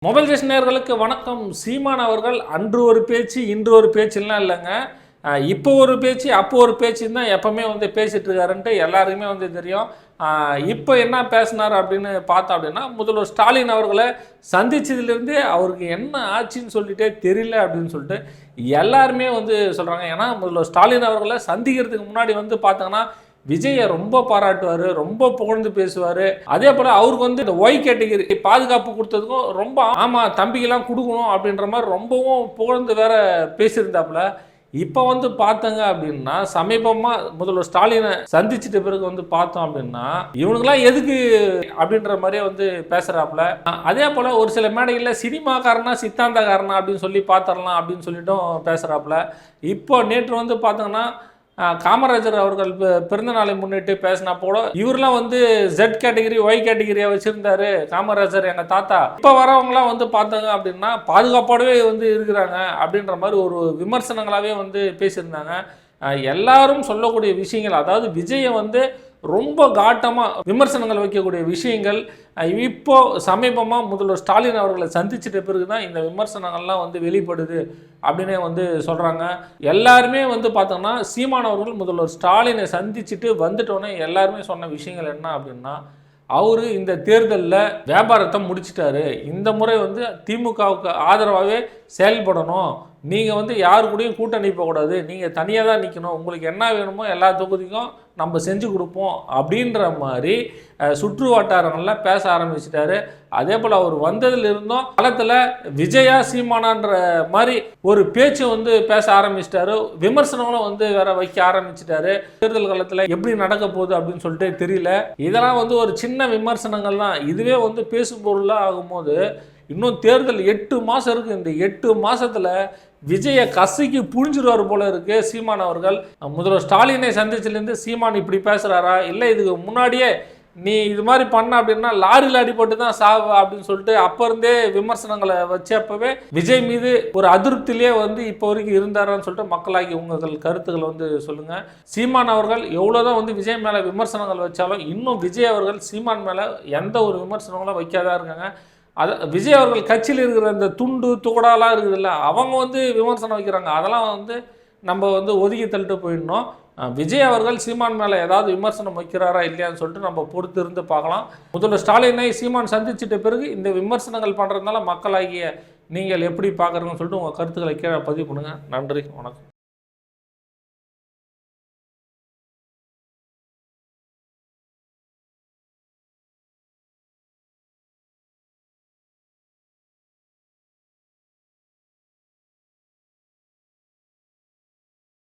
Mobile ration நேயர்களுக்கு வணக்கம். சீமான் அவர்கள் அன்று ஒரு பேச்சு இன்று ஒரு பேச்சுலாம் இல்லைங்க. இப்போ ஒரு பேச்சு அப்போ ஒரு பேச்சுன்னு தான் எப்பவுமே வந்து பேசிட்டு இருக்காருன்ட்டு எல்லாருக்குமே வந்து தெரியும். இப்போ என்ன பேசினார் அப்படின்னு பார்த்தோம் அப்படின்னா, முதல்வர் ஸ்டாலின் அவர்களை சந்திச்சதுலேருந்தே அவருக்கு என்ன ஆச்சுன்னு சொல்லிட்டே தெரியல அப்படின்னு சொல்லிட்டு எல்லாருமே வந்து சொல்கிறாங்க. ஏன்னா முதல்வர் ஸ்டாலின் அவர்களை சந்திக்கிறதுக்கு முன்னாடி வந்து பார்த்தோங்கன்னா விஜயை ரொம்ப பாராட்டுவார், ரொம்ப புகழ்ந்து பேசுவார். அதே போல் அவருக்கு வந்து இந்த ஒய் கேட்டகிரி பாதுகாப்பு கொடுத்ததுக்கும் ரொம்ப ஆமாம் தம்பிக்கெல்லாம் கொடுக்கணும் அப்படின்ற மாதிரி ரொம்பவும் புகழ்ந்து வேற பேசியிருந்தாப்புல. இப்போ வந்து பார்த்தங்க அப்படின்னா சமீபமாக முதல்வர் ஸ்டாலினை சந்திச்சிட்ட பிறகு வந்து பார்த்தோம் அப்படின்னா இவனுங்களாம் எதுக்கு அப்படின்ற மாதிரியே வந்து பேசுகிறாப்புல. அதே போல் ஒரு சில மேடைகளில் சினிமாக்காரனா சித்தாந்தக்காரனா அப்படின்னு சொல்லி பார்த்துடலாம் அப்படின்னு சொல்லிட்டும் பேசுகிறாப்புல. இப்போ நேற்று வந்து பார்த்தோங்கன்னா காமராஜர் அவர்கள் பிறந்த நாளை முன்னிட்டு பேசினா போல இவரெல்லாம் வந்து ஜெட் கேட்டகிரி ஒய் கேட்டகிரியா வச்சிருந்தாரு காமராஜர் எங்கள் தாத்தா. இப்போ வரவங்களாம் வந்து பார்த்தாங்க அப்படின்னா பாதுகாப்போடவே வந்து இருக்கிறாங்க அப்படின்ற மாதிரி ஒரு விமர்சனங்களாகவே வந்து பேசியிருந்தாங்க. எல்லாரும் சொல்லக்கூடிய விஷயங்கள், அதாவது விஜயை வந்து ரொம்ப காட்டமாக விமர்சனங்கள் வைக்கக்கூடிய விஷயங்கள் இப்போ சமீபமாக முதல்வர் ஸ்டாலின் அவர்களை சந்திச்சிட்ட பிறகு தான் இந்த விமர்சனங்கள்லாம் வந்து வெளிப்படுது அப்படின்னே வந்து சொல்கிறாங்க. எல்லாருமே வந்து பார்த்தோம்னா சீமான் அவர்கள் முதல்வர் ஸ்டாலினை சந்திச்சுட்டு வந்துட்டோன்னே எல்லாருமே சொன்ன விஷயங்கள் என்ன அப்படின்னா, அவரு இந்த தேர்தலில் வியாபாரத்தை முடிச்சிட்டாரு. இந்த முறை வந்து திமுகவுக்கு ஆதரவாகவே செயல்படணும். நீங்கள் வந்து யாரு கூடயும் கூட்டணி போகக்கூடாது, நீங்கள் தனியாக தான் நிற்கணும், உங்களுக்கு என்ன வேணுமோ எல்லா தொகுதிக்கும் நம்ம செஞ்சு கொடுப்போம் அப்படின்ற மாதிரி சுற்று வட்டாரங்களில் பேச ஆரம்பிச்சிட்டாரு. அதே போல் அவர் வந்ததில் இருந்தும் களத்தில் விஜயா சீமானான்ற மாதிரி ஒரு பேச்சு வந்து பேச ஆரம்பிச்சிட்டாரு. விமர்சனங்களும் வந்து வேற வைக்க ஆரம்பிச்சிட்டாரு. தேர்தல் காலத்தில் எப்படி நடக்க போகுது அப்படின்னு சொல்லிட்டு தெரியல. இதெல்லாம் வந்து ஒரு சின்ன விமர்சனங்கள் தான். இதுவே வந்து பேசும் பொருளாக ஆகும்போது இன்னும் தேர்தல் 8 மாதம் இருக்குது. இந்த 8 மாதத்தில் விஜயை கசைக்கு புழிஞ்சிருவார் போல இருக்கு சீமான் அவர்கள். முதல்வர் ஸ்டாலினை சந்திச்சிலேருந்து சீமான் இப்படி பேசுகிறாரா, இல்லை இதுக்கு முன்னாடியே நீ இது மாதிரி பண்ண அப்படின்னா லாரியில் அடிபட்டு தான் சாவு அப்படின்னு சொல்லிட்டு அப்போ இருந்தே விமர்சனங்களை வச்சப்பவே விஜய் மீது ஒரு அதிருப்தியிலே வந்து இப்போ வரைக்கும் இருந்தாரான்னு சொல்லிட்டு மக்களாகி உங்கள் கருத்துக்களை வந்து சொல்லுங்கள். சீமான் அவர்கள் எவ்வளோதான் வந்து விஜய் மேலே விமர்சனங்கள் வச்சாலும் இன்னும் விஜய் அவர்கள் சீமான் மேலே எந்த ஒரு விமர்சனங்களும் வைக்காதான் இருக்காங்க. அது விஜய் அவர்கள் கட்சியில் இருக்கிற இந்த துண்டு துகடாலாம் இருக்குதுல்ல, அவங்க வந்து விமர்சனம் வைக்கிறாங்க. அதெல்லாம் வந்து நம்ம வந்து ஒதுக்கி தள்ளிட்டு போயிடணும். விஜய் அவர்கள் சீமான் மேலே ஏதாவது விமர்சனம் வைக்கிறாரா இல்லையான்னு சொல்லிட்டு நம்ம பொறுத்து இருந்து பார்க்கலாம். முதல்ல ஸ்டாலினை சீமான் சந்திச்சிட்ட பிறகு இந்த விமர்சனங்கள் பண்ணுறதுனால மக்களாகிய நீங்கள் எப்படி பார்க்குறீங்கன்னு சொல்லிட்டு உங்கள் கருத்துக்களை கீழே பதிவு பண்ணுங்கள். நன்றி, வணக்கம்.